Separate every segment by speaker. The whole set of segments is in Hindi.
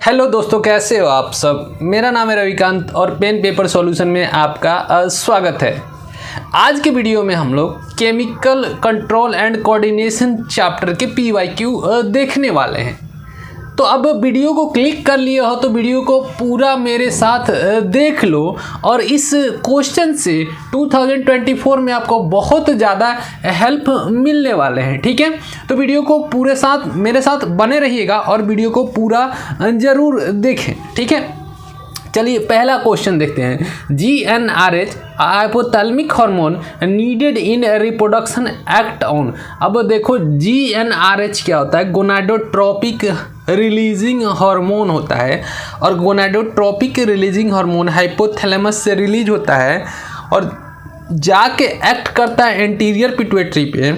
Speaker 1: हेलो दोस्तों, कैसे हो आप सब। मेरा नाम है रविकांत और पेन पेपर सॉल्यूशन में आपका स्वागत है। आज के वीडियो में हम लोग chemical control and coordination chapter के PYQ देखने वाले हैं। तो अब वीडियो को क्लिक कर लिए हो तो वीडियो को पूरा मेरे साथ देख लो और इस क्वेश्चन से 2024 में आपको बहुत ज़्यादा हेल्प मिलने वाले हैं। ठीक है, तो वीडियो को पूरे साथ मेरे साथ बने रहिएगा और वीडियो को पूरा ज़रूर देखें। ठीक है, चलिए पहला क्वेश्चन देखते हैं। GnRH hypothalamic hormone needed in reproduction act on. अब देखो GnRH क्या होता है, गोनाडोट्रोपिक रिलीजिंग हार्मोन होता है और गोनाडोट्रोपिक रिलीजिंग हार्मोन हाइपोथैलेमस से रिलीज होता है और जाके एक्ट करता है एंटीरियर पिट्यूटरी पे,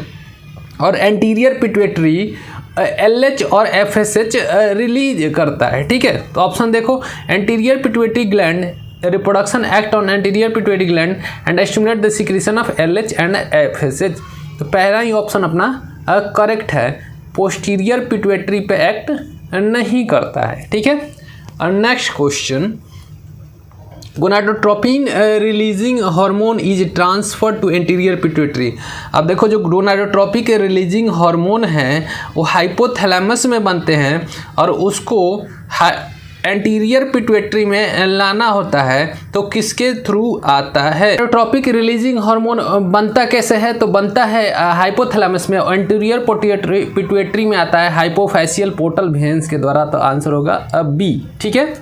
Speaker 1: और एंटीरियर पिट्यूटरी LH और FSH रिलीज करता है। ठीक है, तो ऑप्शन देखो, anterior pituitary gland reproduction act on anterior pituitary gland and stimulate the secretion of LH and FSH। तो पहला ही ऑप्शन अपना करेक्ट है, पोस्टीरियर पिट्यूटरी पे एक्ट नहीं करता है। ठीक है, और next question, gonadotropin releasing hormone is transfer to anterior pituitary. अब देखो जो गोनाडोट्रोपिक रिलीजिंग हार्मोन है वो हाइपोथैलेमस में बनते हैं और उसको एंटीरियर पिट्यूटरी में लाना होता है, तो किसके थ्रू आता है। गोनाडोट्रोपिक रिलीजिंग हार्मोन बनता कैसे है, तो बनता है हाइपोथैलेमस में, एंटीरियर पिट्यूटरी में आता है हाइपोफैशियल पोर्टल वेन्स के द्वारा। तो आंसर होगा B। ठीक है,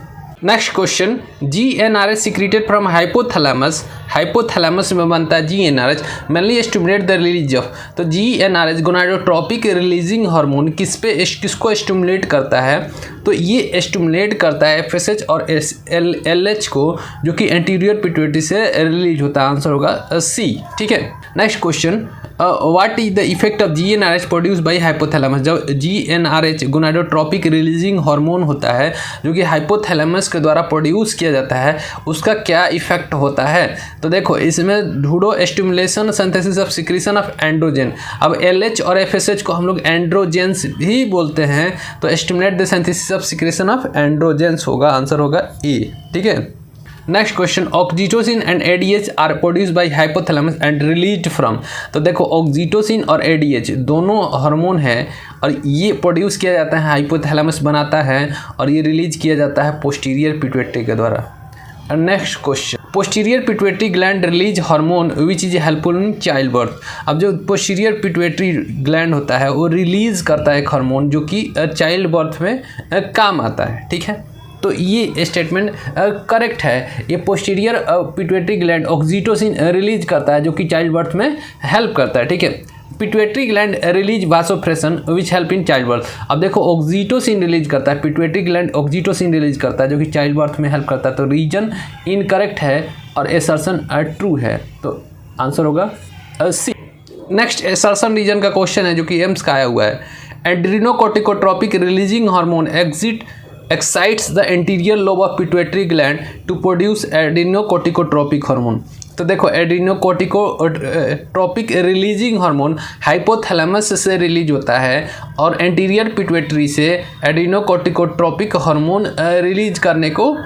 Speaker 1: next question, GnRH secreted from hypothalamus. Hypothalamus में बनता है GnRH mainly stimulate the release of. तो GnRH गोनाडोट्रोपिक रिलीजिंग हार्मोन किसको स्टिमुलेट करता है, तो ये स्टिमुलेट करता है FSH और LH को, जो कि एंटीरियर पिट्यूटरी से रिलीज होता है। आंसर होगा C। ठीक है, next question, what is the effect of GnRH produce by hypothalamus. जब GnRH गोनाडोट्रोपिक रिलीजिंग हार्मोन होता है जो कि हाइपोथैलेमस के द्वारा प्रोड्यूस किया जाता है, उसका क्या इफेक्ट होता है। तो देखो इसमें ढूंढो, stimulation synthesis of secretion of androgen. अब LH और FSH को हम लोग एंड्रोजेंस ही बोलते हैं, तो stimulate the synthesis of secretion of androgens होगा। आंसर होगा A। ठीक है, next question, oxytocin and ADH are produce by hypothalamus and released from. तो देखो ऑक्सीटोसिन और ADH दोनों हार्मोन हैं और ये प्रोड्यूस किया जाता है, हाइपोथैलेमस बनाता है और ये रिलीज किया जाता है पोस्टीरियर पिट्यूटरी के द्वारा। Next question, posterior pituitary gland release hormone which is helpful in child birth. अब जो पोस्टीरियर पिट्यूटरी ग्लैंड होता है वो रिलीज करता है एक हार्मोन जो कि चाइल्ड बर्थ में काम आता है। ठीक है, तो ये स्टेटमेंट करेक्ट है। ये posterior pituitary gland oxytocin release करता है जो कि चाइल्ड बर्थ में हेल्प करता है। ठीक है, pituitary gland release vasopressin which help in child birth. अब देखो ऑक्सीटोसिन रिलीज करता है, पिट्यूटरी ग्लैंड ऑक्सीटोसिन रिलीज करता है जो कि चाइल्ड बर्थ में हेल्प करता है। तो रीजन इनकरेक्ट है और एसर्शन ट्रू है, तो आंसर होगा C। नेक्स्ट एसर्शन रीजन का क्वेश्चन है जो कि एम्स का आया हुआ है। Adrenocorticotropic releasing hormone excites the anterior lobe of pituitary gland to produce adrenocorticotropic hormone। तो देखो एड्रीनोकोर्टिकोट्रोपिक रिलीजिंग हार्मोन हाइपोथैलेमस से रिलीज होता है और एंटीरियर पिट्यूटरी से एड्रीनोकोर्टिकोट्रोपिक हार्मोन रिलीज करने को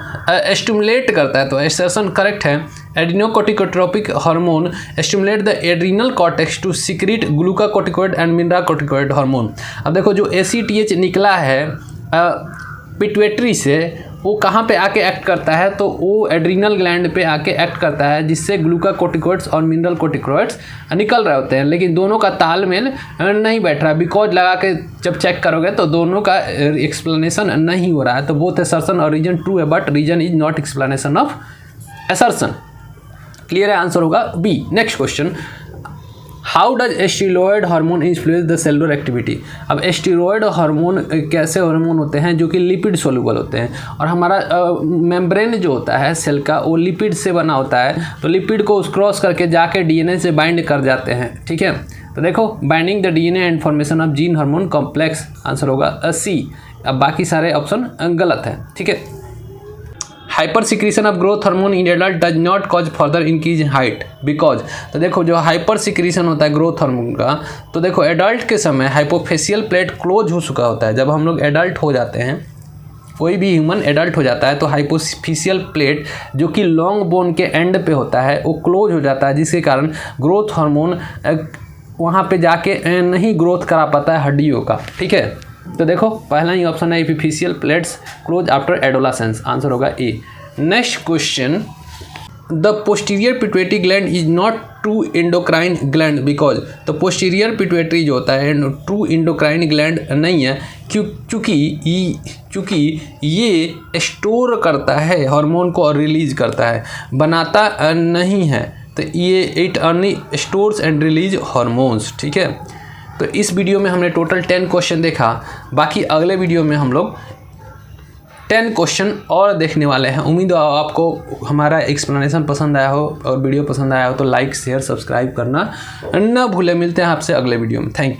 Speaker 1: स्टिमुलेट करता है। तो एसर्शन करेक्ट है, adrenocorticotropic hormone stimulate the adrenal cortex to secrete glucocorticoid and mineralocorticoid hormone. अब देखो जो ACTH निकला है पिट्यूटरी से, वो कहाँ पे आके एक्ट करता है, तो वो एड्रीनल ग्लैंड पे आके एक्ट करता है जिससे ग्लूकाकोर्टिकोइड्स और मिनरल कोर्टिकोइड्स निकल रहे होते हैं, लेकिन दोनों का तालमेल नहीं बैठ रहा। बिकॉज लगा के जब चेक करोगे तो दोनों का एक्सप्लेनेशन नहीं हो रहा है। तो बोथ असर्शन और रीजन ट्रू है, but reason is not explanation of assertion. Clear है, आंसर होगा B। Next question, how does steroid hormone influence the cellular activity. अब स्टीरॉयड हार्मोन कैसे हार्मोन होते हैं जो कि लिपिड सोल्यूबल होते हैं, और हमारा मेम्ब्रेन जो होता है सेल का वो लिपिड से बना होता है, तो लिपिड को क्रॉस करके जाके DNA से बाइंड कर जाते हैं। ठीक है, तो देखो binding the DNA and formation of gene hormone complex. Answer होगा C। अब बाकी सारे ऑप्शन गलत है। ठीक है, hyper secretion of growth hormone in adult does not cause further increase in height because. तो देखो जो हाइपर सिक्रीशन होता है ग्रोथ हार्मोन का, तो देखो एडल्ट के समय हाइपोफेशियल प्लेट क्लोज हो चुका होता है। जब हम लोग एडल्ट हो जाते हैं कोई भी ह्यूमन एडल्ट हो जाता है तो हाइपोफिशियल प्लेट जो कि लॉन्ग बोन के एंड पे होता है वो क्लोज हो जाता है, जिसके कारण ग्रोथ हार्मोन वहाँ पे जाके नहीं ग्रोथ करा पाता है हड्डियों का। ठीक है, तो देखो पहला ही ऑप्शन है epiphyseal plates close after adolescence, answer होगा A. Next question, the posterior pituitary gland is not true endocrine gland because, तो पोस्टीरियर पिट्यूटरी जो होता है ट्रू एंडोक्राइन ग्लैंड नहीं है क्योंकि ये स्टोर करता है हार्मोन को और रिलीज करता है, बनाता नहीं है। तो ये it early stores and release hormones. ठीक है, तो इस वीडियो में हमने टोटल 10 क्वेश्चन देखा, बाकी अगले वीडियो में हम लोग 10 क्वेश्चन और देखने वाले हैं। उम्मीद है आपको हमारा एक्सप्लेनेशन पसंद आया हो और वीडियो पसंद आया हो तो लाइक शेयर सब्सक्राइब करना न भूलें। मिलते हैं आपसे अगले वीडियो में। Thank you.